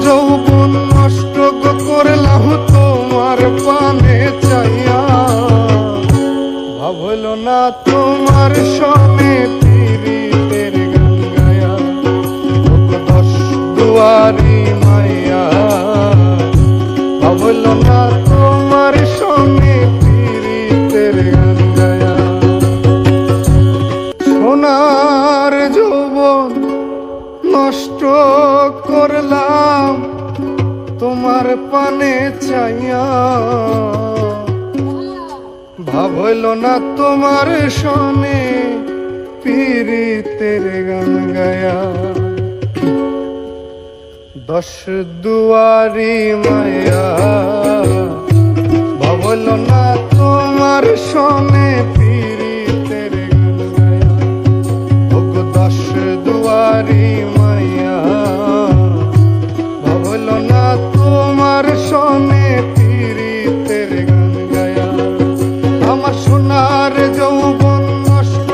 যৌবন নষ্ট করলাম তোমার পানে চাইয়া, ভাব হইল না তোমার সনে পীড়িতের গান গায়া। দশ দুয়ারি মাইয়া, ভাব হইল না তোমার সনে পীড়িতের গান গায়া। সোনার যৌবন নষ্ট করলাম তোমার পানে চাইয়া, ভাব হইল না তোমার সনে পীড়িতের গান গায়া। দশ দুয়ারি মায়া, ভাব হইল না তোমার সনে পীড়িতের গান গায়া। ওগো দশ দুয়ারি মায়া, ভাব হইল না তোমার সনে পীড়িতের গান গায়া। আমার সোনার যৌবন নষ্ট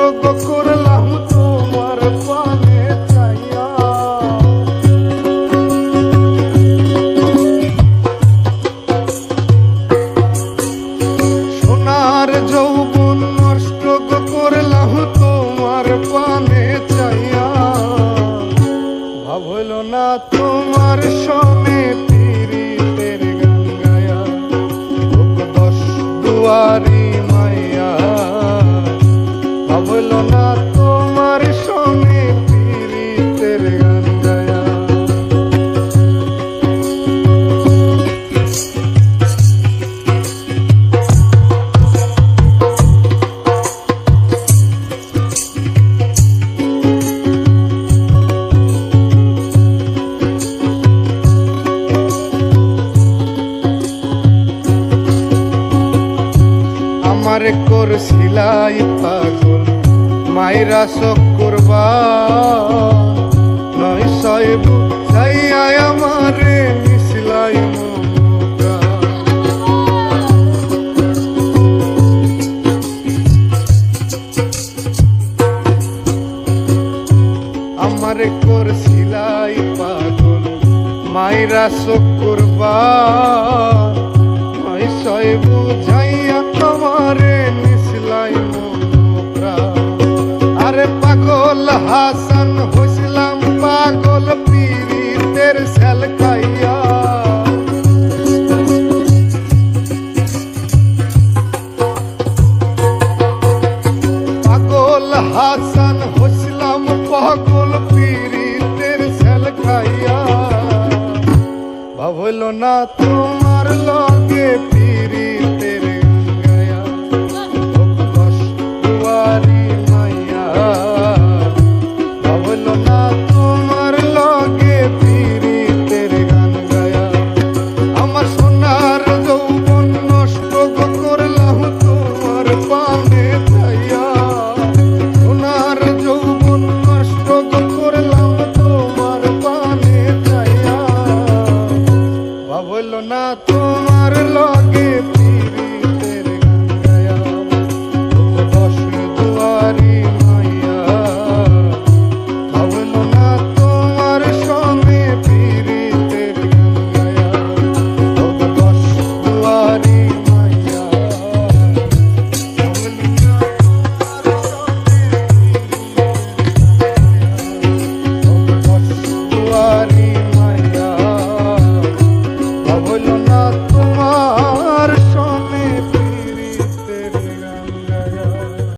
করলাম তোমার পানে চাইয়া, সোনার যৌবন নষ্ট করলাম তোমার পানে চাইয়া, ভাব হইল না তোমার সনে পীড়িতের গান গায়া। দশ দুয়ারি মাইয়া, ভাব হইল না তোমার সনে পীড়িতের গান গায়া। আমার করছিলাই পাগল মাইরা চক্করবা, নয় সইব যাইয়া আমারে মিশলাই মমতা। আমার করছিলাই পাগল মাইরা চক্করবা, নয় সইব যাইয়া আমারে মিশলাই মমতা। আরে পাগল হাসান হইছিলাম পাগল পীড়িতের সেল খাইয়া, পাগল হাসান হইছিলাম পাগল পীড়িতের সেল খাইয়া, ভাব হইল না তোমার লগে